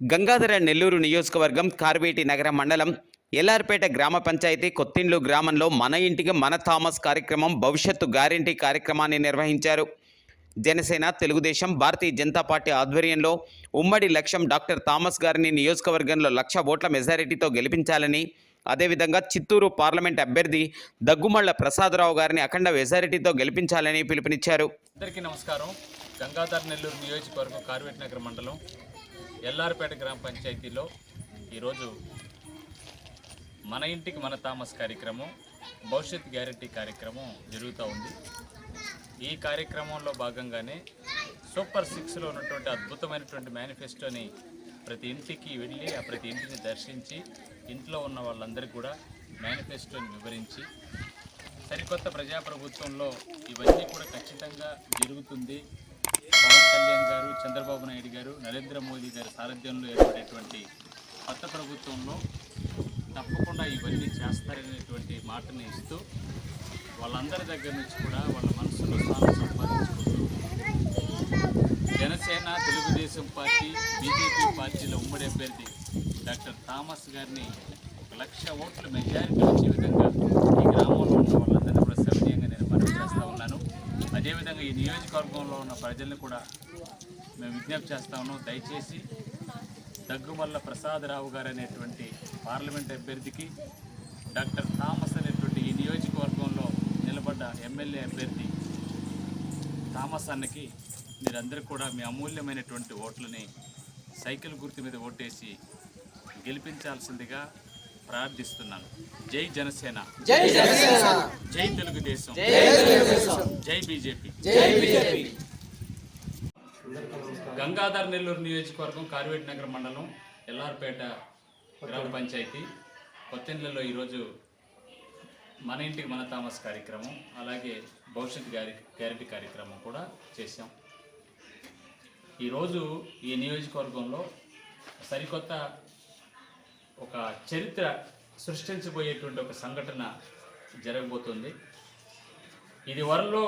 గంగాధర నెల్లూరు నియోజకవర్గం కార్వేటి నగర మండలం ఎల్లార్పేట గ్రామ పంచాయతీ కొత్తిండ్లు గ్రామంలో మన ఇంటికి మన థామస్ కార్యక్రమం భవిష్యత్తు గ్యారంటీ కార్యక్రమాన్ని నిర్వహించారు. జనసేన, తెలుగుదేశం, భారతీయ జనతా పార్టీ ఆధ్వర్యంలో ఉమ్మడి లక్ష్యం డాక్టర్ థామస్ గారిని నియోజకవర్గంలో 1,00,000 ఓట్ల మెజారిటీతో గెలిపించాలని, అదేవిధంగా చిత్తూరు పార్లమెంట్ అభ్యర్థి దగ్గుమళ్ల ప్రసాదరావు గారిని అఖండ మెజారిటీతో గెలిపించాలని పిలుపునిచ్చారు. అందరికీ నమస్కారం. గంగాధర నెల్లూరు నియోజకవర్గం కార్వేటి నగర మండలం ఎల్లార్పేట గ్రామ పంచాయతీలో ఈరోజు మన ఇంటికి మన థామస్ కార్యక్రమం భవిష్యత్ గ్యారంటీ కార్యక్రమం జరుగుతూ ఉంది. ఈ కార్యక్రమంలో భాగంగానే సూపర్ 6లో ఉన్నటువంటి అద్భుతమైనటువంటి మేనిఫెస్టోని ప్రతి ఇంటికి వెళ్ళి ఆ ప్రతి ఇంటిని దర్శించి ఇంట్లో ఉన్న వాళ్ళందరికీ కూడా మేనిఫెస్టోని వివరించి సరికొత్త ప్రజాప్రభుత్వంలో ఇవన్నీ కూడా ఖచ్చితంగా జరుగుతుంది, పవన్ కళ్యాణ్ గారు, చంద్రబాబు నాయుడు గారు, నరేంద్ర మోదీ గారి సారథ్యంలో ఏర్పడేటువంటి కొత్త ప్రభుత్వంలో తప్పకుండా ఇవన్నీ చేస్తారనేటువంటి మాటని ఇస్తూ వాళ్ళందరి దగ్గర నుంచి కూడా వాళ్ళ మనసులో స్థానం సంపాదించుకుంటూ జనసేన, తెలుగుదేశం పార్టీ, బీజేపీ పార్టీల ఉమ్మడి అభ్యర్థి డాక్టర్ థామస్ గారిని 1,00,000 ఓట్ల మెజారిటీ వచ్చే విధంగా ఈ గ్రామంలో ఉన్న వాళ్ళందరినీ కూడా సవినీయంగా నేను మనవి చేస్తూ ఉన్నాను. అదేవిధంగా ఈ నియోజకవర్గంలో ఉన్న ప్రజలను కూడా మేము విజ్ఞప్తి చేస్తా ఉన్నాం. దయచేసి దగ్గుమల్ల ప్రసాదరావు గారు అనేటువంటి పార్లమెంట్ అభ్యర్థికి, డాక్టర్ థామస్ అనేటువంటి ఈ నియోజకవర్గంలో నిలబడ్డ ఎమ్మెల్యే అభ్యర్థి థామస్ అన్నకి మీరందరూ కూడా మీ అమూల్యమైనటువంటి ఓట్లని సైకిల్ గుర్తు మీద ఓటేసి గెలిపించాల్సిందిగా ప్రార్థిస్తున్నాను. జై జనసేన, జై తెలుగుదేశం, జై బీజేపీ. గంగాధర నెల్లూరు నియోజకవర్గం కార్వేటి నగర మండలం ఎల్లార్పేట గ్రామ పంచాయతీ కొత్తిండ్లలో ఈరోజు మన ఇంటికి మన థామస్ కార్యక్రమం, అలాగే భవిష్యత్ గ్యారంటీ కార్యక్రమం కూడా చేశాం. ఈరోజు ఈ నియోజకవర్గంలో సరికొత్త ఒక చరిత్ర సృష్టించబోయేటువంటి ఒక సంఘటన జరగబోతుంది. ఇది వరలో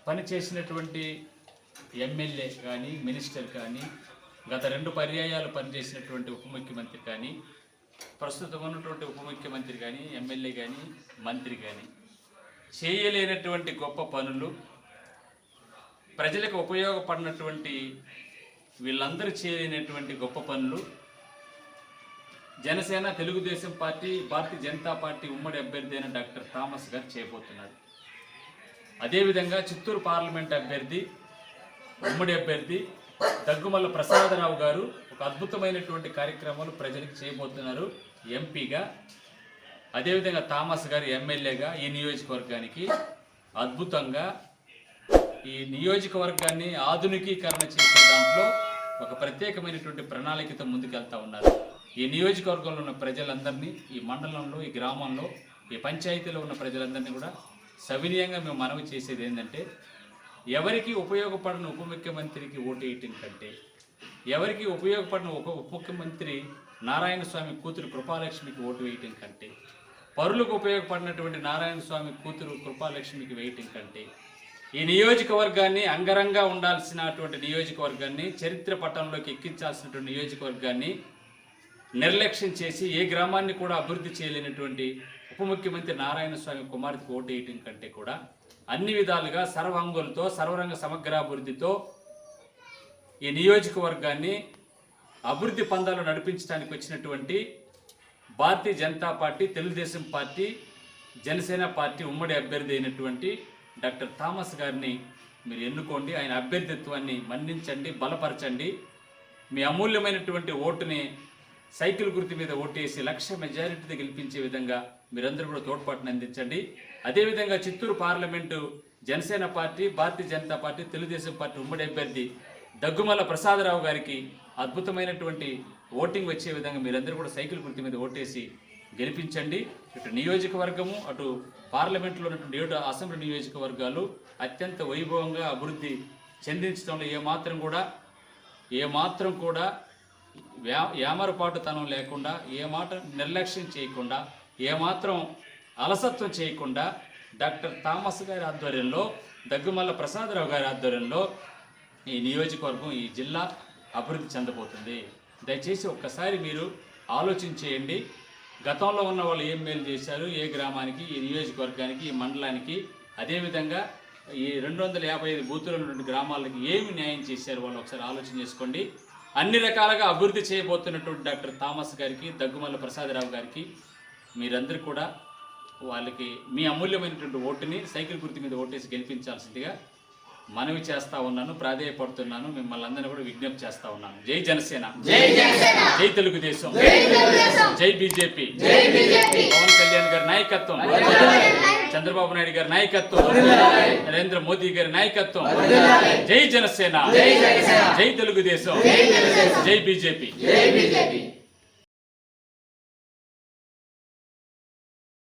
పనిచేసినటువంటి ఎమ్మెల్యే కానీ, మినిస్టర్ కానీ, గత 2 పర్యాయాలు పనిచేసినటువంటి ఉప ముఖ్యమంత్రి కానీ, ప్రస్తుతం ఉన్నటువంటి ఉప ముఖ్యమంత్రి కానీ, ఎమ్మెల్యే కానీ, మంత్రి కానీ చేయలేనటువంటి గొప్ప పనులు, ప్రజలకు ఉపయోగపడినటువంటి వీళ్ళందరూ చేయలేనటువంటి గొప్ప పనులు జనసేన, తెలుగుదేశం పార్టీ, భారతీయ జనతా పార్టీ ఉమ్మడి అభ్యర్థి అయిన డాక్టర్ థామస్ గారు చేయబోతున్నారు. అదేవిధంగా చిత్తూరు పార్లమెంట్ అభ్యర్థి, ఉమ్మడి అభ్యర్థి దగ్గుమల్ల ప్రసాదరావు గారు ఒక అద్భుతమైనటువంటి కార్యక్రమాలు ప్రజలకు చేయబోతున్నారు ఎంపీగా. అదేవిధంగా థామస్ గారు ఎమ్మెల్యేగా ఈ నియోజకవర్గానికి అద్భుతంగా ఈ నియోజకవర్గాన్ని ఆధునికీకరణ చేసే దాంట్లో ఒక ప్రత్యేకమైనటువంటి ప్రణాళికతో ముందుకెళ్తా ఉన్నారు. ఈ నియోజకవర్గంలో ఉన్న ప్రజలందరినీ, ఈ మండలంలో, ఈ గ్రామంలో, ఈ పంచాయతీలో ఉన్న ప్రజలందరినీ కూడా సవినీయంగా మేము మనవి చేసేది ఏంటంటే, ఎవరికి ఉపయోగపడిన ఉప ముఖ్యమంత్రికి ఓటు వేయటం కంటే, ఎవరికి ఉపయోగపడిన ఉప ముఖ్యమంత్రి నారాయణ స్వామి కూతురు కృపాలక్ష్మికి ఓటు వేయటం కంటే, పరులకు ఉపయోగపడినటువంటి నారాయణ స్వామి కూతురు కృపాలక్ష్మికి వేయటం కంటే, ఈ నియోజకవర్గాన్ని అంగరంగా ఉండాల్సినటువంటి నియోజకవర్గాన్ని, చరిత్ర పట్టణంలోకి ఎక్కించాల్సినటువంటి నియోజకవర్గాన్ని నిర్లక్ష్యం చేసి ఏ గ్రామాన్ని కూడా అభివృద్ధి చేయలేనటువంటి ఉప ముఖ్యమంత్రి నారాయణ స్వామి కుమార్తెకు ఓటు వేయటం కంటే కూడా అన్ని విధాలుగా సర్వాంగులతో, సర్వరంగ సమగ్రాభివృద్ధితో ఈ నియోజకవర్గాన్ని అభివృద్ధి పందాలు నడిపించడానికి వచ్చినటువంటి Bharatiya Janata party, Telugu Desam party, Janasena party ఉమ్మడి అభ్యర్థి అయినటువంటి డాక్టర్ థామస్ గారిని మీరు ఎన్నుకోండి. ఆయన అభ్యర్థిత్వాన్ని మన్నించండి, బలపరచండి. మీ అమూల్యమైనటువంటి ఓటుని సైకిల్ గుర్తు మీద ఓటేసి 1,00,000 మెజారిటీతో గెలిపించే విధంగా మీరందరూ కూడా తోడ్పాటును అందించండి. అదేవిధంగా చిత్తూరు పార్లమెంటు జనసేన పార్టీ, భారతీయ జనతా పార్టీ, తెలుగుదేశం పార్టీ ఉమ్మడి అభ్యర్థి దగ్గుమల్ల ప్రసాదరావు గారికి అద్భుతమైనటువంటి ఓటింగ్ వచ్చే విధంగా మీరందరూ కూడా సైకిల్ గుర్తు మీద ఓటేసి గెలిపించండి. ఇటు నియోజకవర్గము, అటు పార్లమెంట్లో ఉన్నటువంటి 7 అసెంబ్లీ నియోజకవర్గాలు అత్యంత వైభవంగా అభివృద్ధి చెందించడంలో ఏమాత్రం కూడా యామరపాటుతనం లేకుండా, ఏమాత్రం నిర్లక్ష్యం చేయకుండా, ఏమాత్రం అలసత్వం చేయకుండా డాక్టర్ థామస్ గారి ఆధ్వర్యంలో, దగ్గుమల్ల ప్రసాదరావు గారి ఆధ్వర్యంలో ఈ నియోజకవర్గం, ఈ జిల్లా అభివృద్ధి చెందబోతుంది. దయచేసి ఒక్కసారి మీరు ఆలోచన చేయండి. గతంలో ఉన్న వాళ్ళు ఏం మేలు చేశారు, ఏ గ్రామానికి, ఈ నియోజకవర్గానికి, ఈ మండలానికి, అదేవిధంగా ఈ 255 బూతులు ఉన్నటువంటి గ్రామాలకి ఏమి న్యాయం చేశారు వాళ్ళు ఒకసారి ఆలోచన చేసుకోండి. అన్ని రకాలుగా అభివృద్ధి చేయబోతున్నటువంటి డాక్టర్ థామస్ గారికి, దగ్గుమల్ల ప్రసాదరావు గారికి మీరందరూ కూడా వాళ్ళకి మీ అమూల్యమైనటువంటి ఓటుని సైకిల్ గుర్తు మీద ఓటేసి గెలిపించాల్సిందిగా మనవి చేస్తా ఉన్నాను, ప్రాధేయపడుతున్నాను. మిమ్మల్ని అందరినీ కూడా విజ్ఞప్తి చేస్తా ఉన్నాను. జై జనసేన, జై తెలుగుదేశం, జై బీజేపీ, పవన్ కళ్యాణ్ గారి నాయకత్వం, చంద్రబాబు నాయుడు గారి నాయకత్వం, నరేంద్ర మోదీ గారి నాయకత్వం. జై జనసేన, జై తెలుగుదేశం, జై బీజేపీ.